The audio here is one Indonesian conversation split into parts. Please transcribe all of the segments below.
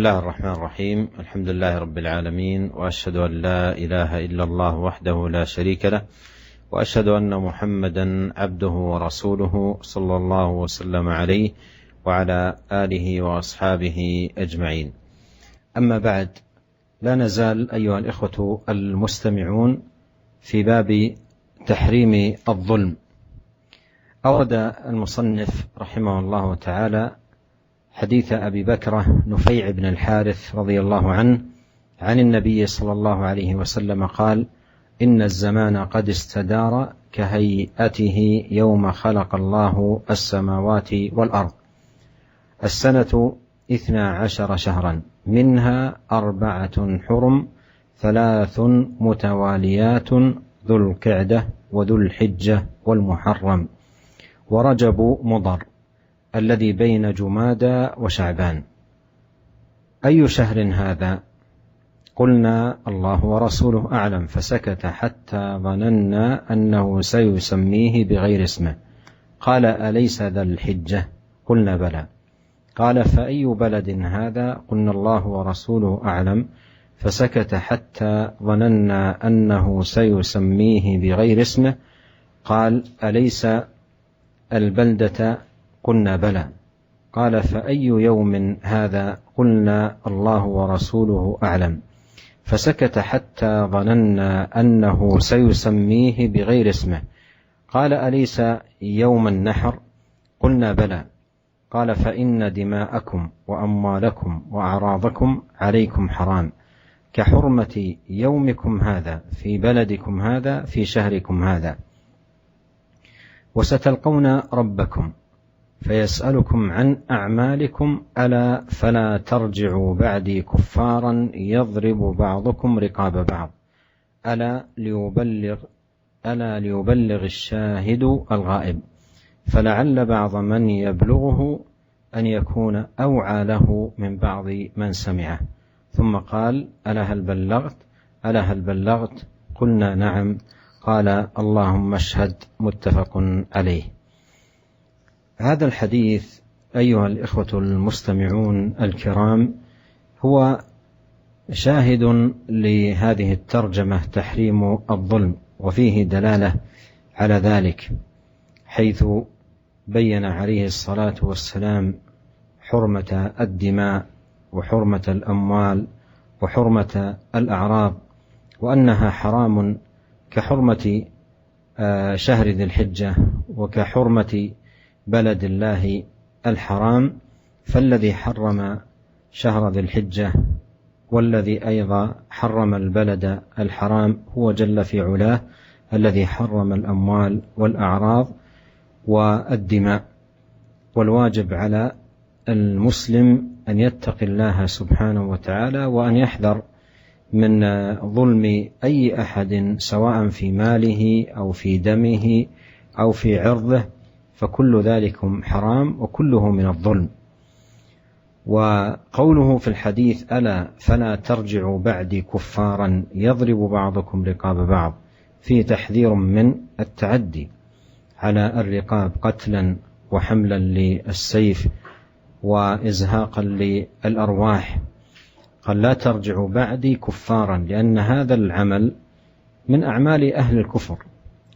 الله الرحمن الرحيم. الحمد لله رب العالمين، وأشهد أن لا إله إلا الله وحده لا شريك له، وأشهد أن محمدا عبده ورسوله صلى الله وسلم عليه وعلى آله وأصحابه أجمعين. أما بعد، لا نزال أيها الإخوة المستمعون في باب تحريم الظلم. أورد المصنف رحمه الله تعالى حديث أبي بكرة نفيع بن الحارث رضي الله عنه عن النبي صلى الله عليه وسلم قال: إن الزمان قد استدار كهيئته يوم خلق الله السماوات والأرض، السنة 12 شهرا، منها 4 حرم، 3 متواليات، ذو القعدة وذو الحجة والمحرم ورجب مضر، الذي بين جمادى وشعبان. أي شهر هذا؟ قلنا: الله ورسوله أعلم، فسكت حتى ظننا أنه سيسميه بغير اسمه. قال: أليس ذا الحجة؟ قلنا: بلى. قال: فأي بلد هذا؟ قلنا: الله ورسوله أعلم، فسكت حتى ظننا أنه سيسميه بغير اسمه. قال: أليس البلدة؟ قلنا: بلى. قال: فأي يوم هذا؟ قلنا: الله ورسوله أعلم، فسكت حتى ظننا أنه سيسميه بغير اسمه. قال: أليس يوم النحر؟ قلنا: بلى. قال: فإن دماءكم وأموالكم وأعراضكم عليكم حرام، كحرمة يومكم هذا في بلدكم هذا في شهركم هذا، وستلقون ربكم فيسألكم عن أعمالكم، ألا فلا ترجعوا بعدي كفارا يضرب بعضكم رقاب بعض، ألا ليبلغ الشاهد الغائب، فلعل بعض من يبلغه أن يكون أوعى له من بعض من سمعه. ثم قال: ألا هل بلغت؟ قلنا: نعم. قال: اللهم اشهد. متفق عليه. هذا الحديث أيها الإخوة المستمعون الكرام هو شاهد لهذه الترجمة، تحريم الظلم، وفيه دلالة على ذلك، حيث بين عليه الصلاة والسلام حرمة الدماء وحرمة الأموال وحرمة الأعراض، وأنها حرام كحرمة شهر ذي الحجة وكحرمة بلد الله الحرام. فالذي حرم شهر ذي الحجة والذي أيضا حرم البلد الحرام هو جل في علاه، الذي حرم الأموال والأعراض والدماء. والواجب على المسلم أن يتقي الله سبحانه وتعالى، وأن يحذر من ظلم أي أحد، سواء في ماله أو في دمه أو في عرضه، فكل ذلك حرام وكله من الظلم. وقوله في الحديث: ألا فلا ترجعوا بعدي كفارا يضرب بعضكم رقاب بعض، فيه تحذير من التعدي على الرقاب قتلا وحملا للسيف وإزهاقا للأرواح. قال: لا ترجعوا بعدي كفارا، لأن هذا العمل من أعمال أهل الكفر،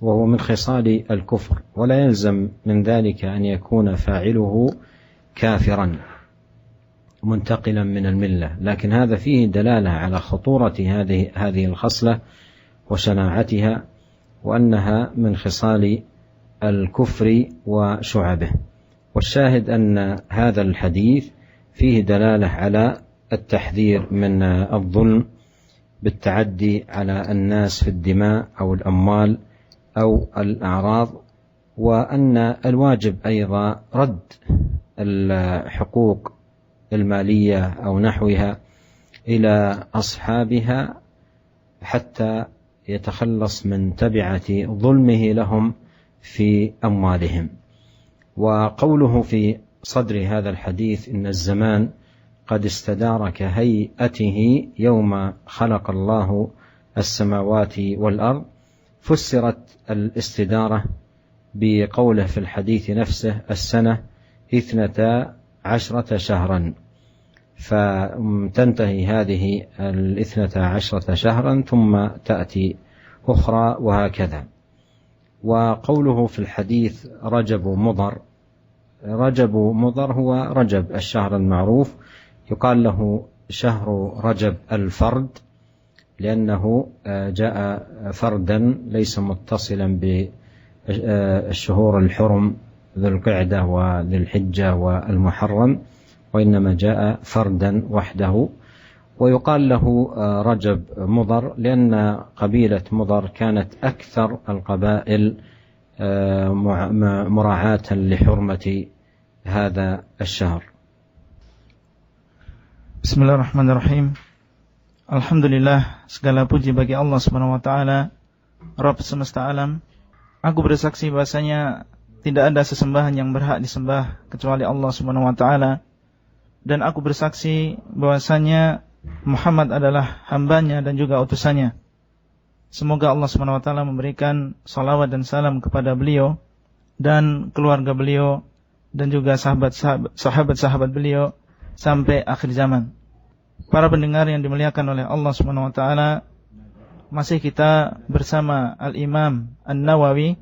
وهو من خصال الكفر، ولا يلزم من ذلك أن يكون فاعله كافرا منتقلا من الملة، لكن هذا فيه دلالة على خطورة هذه الخصلة وشناعتها، وأنها من خصال الكفر وشعبه. والشاهد أن هذا الحديث فيه دلالة على التحذير من الظلم بالتعدي على الناس في الدماء أو الأموال أو الأعراض، وأن الواجب أيضا رد الحقوق المالية أو نحوها إلى أصحابها حتى يتخلص من تبعة ظلمه لهم في أموالهم. وقوله في صدر هذا الحديث: إن الزمان قد استدار كهيئته يوم خلق الله السماوات والأرض، فسرت الاستدارة بقوله في الحديث نفسه: السنة 12 شهرا، فتنتهي هذه 12 شهرا ثم تأتي أخرى وهكذا. وقوله في الحديث رجب مضر، رجب مضر هو رجب الشهر المعروف، يقال له شهر رجب الفرد لأنه جاء فردا ليس متصلا بالشهور الحرم ذو القعدة وذي الحجة والمحرم، وإنما جاء فردا وحده. ويقال له رجب مضر لأن قبيلة مضر كانت أكثر القبائل مراعاة لحرمة هذا الشهر. Bismillahirrahmanirrahim. Alhamdulillah, segala puji bagi Allah Subhanahu wa taala, Rabb semesta alam. Aku bersaksi bahasanya tidak ada sesembahan yang berhak disembah kecuali Allah Subhanahu wa taala, dan aku bersaksi bahwasanya Muhammad adalah hambanya dan juga utusannya. Semoga Allah Subhanahu wa taala memberikan salawat dan salam kepada beliau dan keluarga beliau dan juga sahabat-sahabat beliau sampai akhir zaman. Para pendengar yang dimuliakan oleh Allah Subhanahu wa taala, masih kita bersama Al-Imam An-Nawawi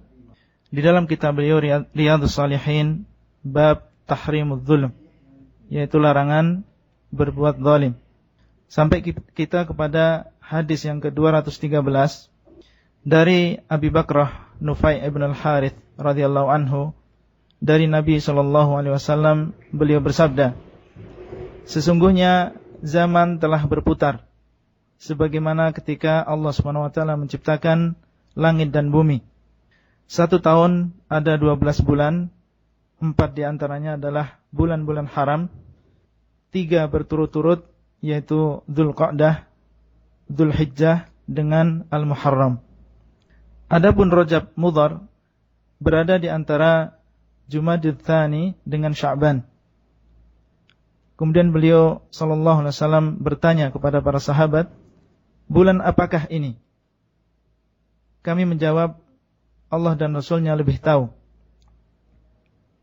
di dalam kitab beliau Riyadhus Shalihin bab tahrimudz zulm, yaitu larangan berbuat zalim. Sampai kita kepada hadis yang ke-213 dari Abi Bakrah Nufai ibn al-Harith radhiyallahu anhu, dari Nabi sallallahu alaihi wasallam, beliau bersabda, sesungguhnya zaman telah berputar sebagaimana ketika Allah Subhanahu wa taala menciptakan langit dan bumi. 1 tahun ada 12 bulan, 4 diantaranya adalah bulan-bulan haram, 3 berturut-turut yaitu Dzulqa'dah, Dzulhijjah dengan Al-Muharram. Adapun Rajab Mudhar berada di antara Jumadil Tsani dengan Sya'ban. Kemudian beliau sallallahu alaihi wasallam bertanya kepada para sahabat, bulan apakah ini? Kami menjawab, Allah dan Rasulnya lebih tahu.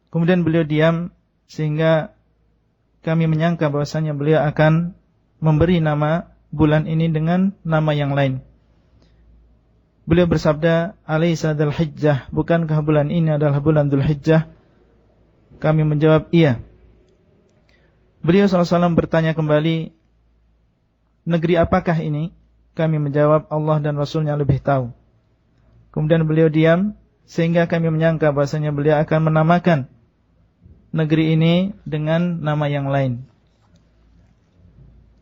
Kemudian beliau diam sehingga kami menyangka bahwasanya beliau akan memberi nama bulan ini dengan nama yang lain. Beliau bersabda, Alaysa Dzulhijjah, bukankah bulan ini adalah bulan Dzulhijjah? Kami menjawab, iya. Beliau SAW bertanya kembali, negeri apakah ini? Kami menjawab, Allah dan Rasulnya lebih tahu. Kemudian beliau diam sehingga kami menyangka bahasanya beliau akan menamakan negeri ini dengan nama yang lain.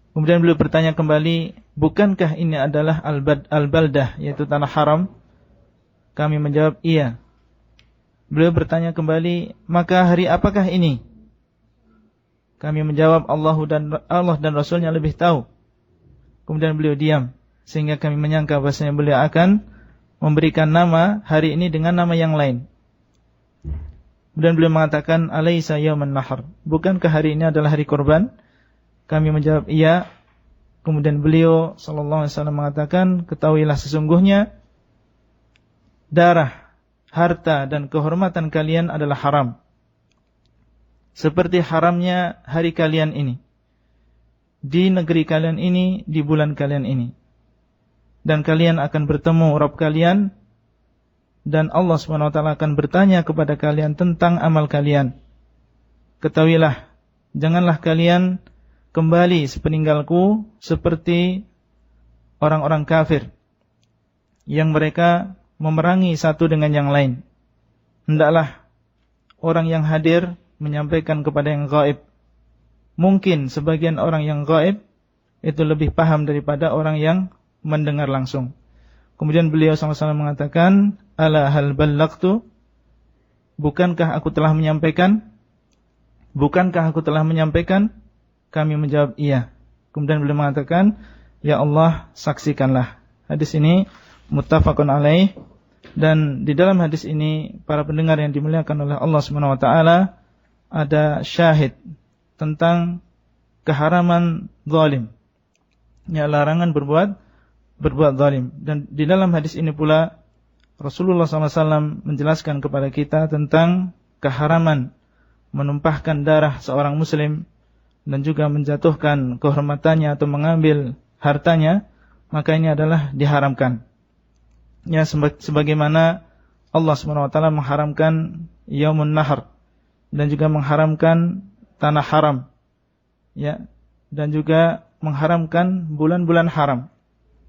Kemudian beliau bertanya kembali, bukankah ini adalah Al-Baldah, yaitu tanah haram? Kami menjawab, iya. Beliau bertanya kembali, maka hari apakah ini? Kami menjawab, Allah dan Rasulnya lebih tahu. Kemudian beliau diam sehingga kami menyangka bahasanya beliau akan memberikan nama hari ini dengan nama yang lain. Kemudian beliau mengatakan, Alaysa yauman nahar, bukankah hari ini adalah hari kurban? Kami menjawab, iya. Kemudian beliau sallallahu alaihi wasallam mengatakan, ketahuilah sesungguhnya darah, harta dan kehormatan kalian adalah haram, seperti haramnya hari kalian ini, di negeri kalian ini, di bulan kalian ini. Dan kalian akan bertemu Rabb kalian, dan Allah SWT akan bertanya kepada kalian tentang amal kalian. Ketahuilah, janganlah kalian kembali sepeninggalku seperti orang-orang kafir yang mereka memerangi satu dengan yang lain. Hendaklah orang yang hadir menyampaikan kepada yang gaib. Mungkin sebagian orang yang gaib itu lebih paham daripada orang yang mendengar langsung. Kemudian beliau SAW mengatakan, Ala hal ballagtu, bukankah aku telah menyampaikan? Bukankah aku telah menyampaikan? Kami menjawab, iya. Kemudian beliau mengatakan, ya Allah, saksikanlah. Hadis ini muttafaqun alaih, dan di dalam hadis ini para pendengar yang dimuliakan oleh Allah Subhanahu wa taala, ada syahid tentang keharaman zalim, ya, larangan berbuat zalim. Dan di dalam hadis ini pula Rasulullah SAW menjelaskan kepada kita tentang keharaman menumpahkan darah seorang muslim dan juga menjatuhkan kehormatannya atau mengambil hartanya, maka ini adalah diharamkan. Ya, sebagaimana Allah SWT mengharamkan Yaumun Nahar dan juga mengharamkan tanah haram, ya, dan juga mengharamkan bulan-bulan haram.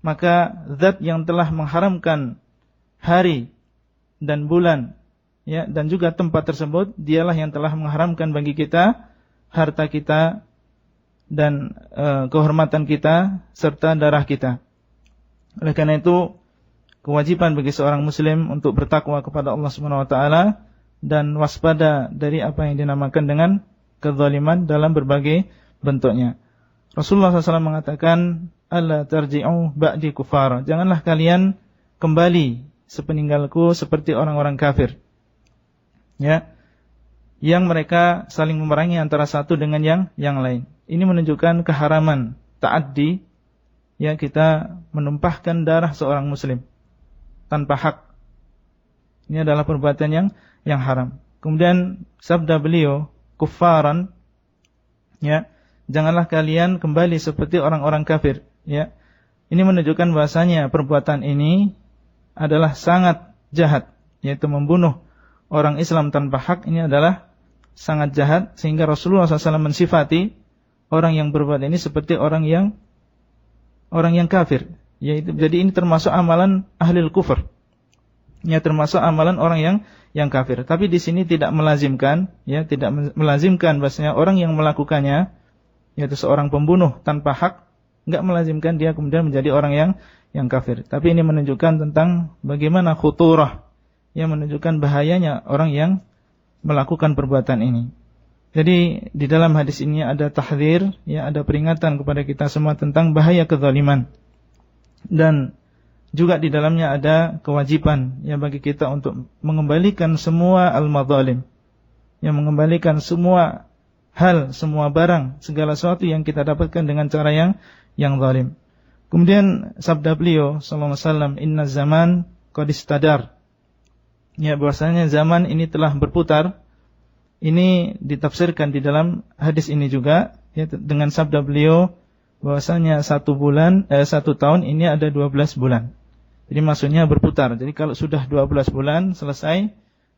Maka zat yang telah mengharamkan hari dan bulan, ya, dan juga tempat tersebut, dialah yang telah mengharamkan bagi kita harta kita dan kehormatan kita serta darah kita. Oleh karena itu, kewajiban bagi seorang muslim untuk bertakwa kepada Allah Subhanahu wa taala dan waspada dari apa yang dinamakan dengan kezaliman dalam berbagai bentuknya. Rasulullah SAW mengatakan, "Alla tarji'u ba'di kufar." Janganlah kalian kembali sepeninggalku seperti orang-orang kafir. Ya, yang mereka saling memerangi antara satu dengan yang lain. Ini menunjukkan keharaman ta'addi, ya, kita menumpahkan darah seorang muslim tanpa hak. Ini adalah perbuatan yang haram. Kemudian sabda beliau, kuffaran, ya, janganlah kalian kembali seperti orang-orang kafir, ya. Ini menunjukkan bahasanya perbuatan ini adalah sangat jahat, yaitu membunuh orang Islam tanpa hak. Ini adalah sangat jahat, sehingga Rasulullah SAW mensifati orang yang berbuat ini seperti orang yang kafir, yaitu, jadi ini termasuk amalan ahlil kufur, ya, termasuk amalan orang yang kafir. Tapi di sini tidak melazimkan, ya, tidak melazimkan bahasanya orang yang melakukannya, yaitu seorang pembunuh tanpa hak, enggak melazimkan dia kemudian menjadi orang yang kafir. Tapi ini menunjukkan tentang bagaimana khuturah, yang menunjukkan bahayanya orang yang melakukan perbuatan ini. Jadi di dalam hadis ini ada tahdzir, ya, ada peringatan kepada kita semua tentang bahaya kezaliman. Dan juga di dalamnya ada kewajiban, ya, bagi kita untuk mengembalikan semua al-madzalim, yang mengembalikan semua hal, semua barang, segala sesuatu yang kita dapatkan dengan cara yang zalim. Kemudian sabda beliau sallallahu alaihi wasallam, "Inna zaman qad istadar." Ya, bahwasanya zaman ini telah berputar. Ini ditafsirkan di dalam hadis ini juga, ya, dengan sabda beliau bahwasanya 1 tahun ini ada 12 bulan. Jadi maksudnya berputar. Jadi kalau sudah 12 bulan selesai,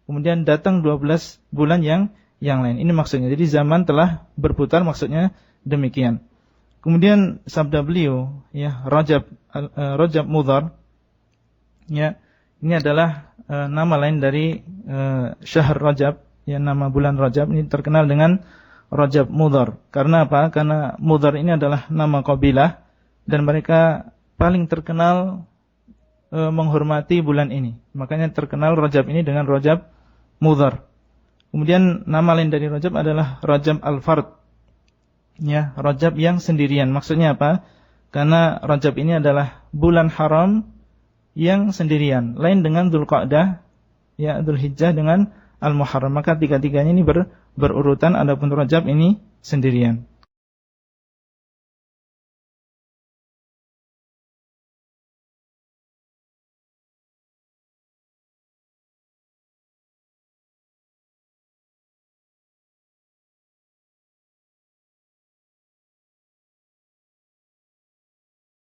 kemudian datang 12 bulan yang lain. Ini maksudnya. Jadi zaman telah berputar, maksudnya demikian. Kemudian sabda beliau, ya, Rajab Mudhar, ya, ini adalah nama lain dari syahr Rajab, ya, nama bulan Rajab ini terkenal dengan Rajab Mudhar. Karena apa? Karena Mudhar ini adalah nama kabilah dan mereka paling terkenal menghormati bulan ini. Makanya terkenal Rajab ini dengan Rajab Mudhar. Kemudian nama lain dari Rajab adalah Rajab Al-Fard, ya, Rajab yang sendirian. Maksudnya apa? Karena Rajab ini adalah bulan haram yang sendirian, lain dengan Dzulqa'dah, ya, Dzulhijjah dengan Al-Muharram. Maka tiga-tiganya ini berurutan, adapun Rajab ini sendirian.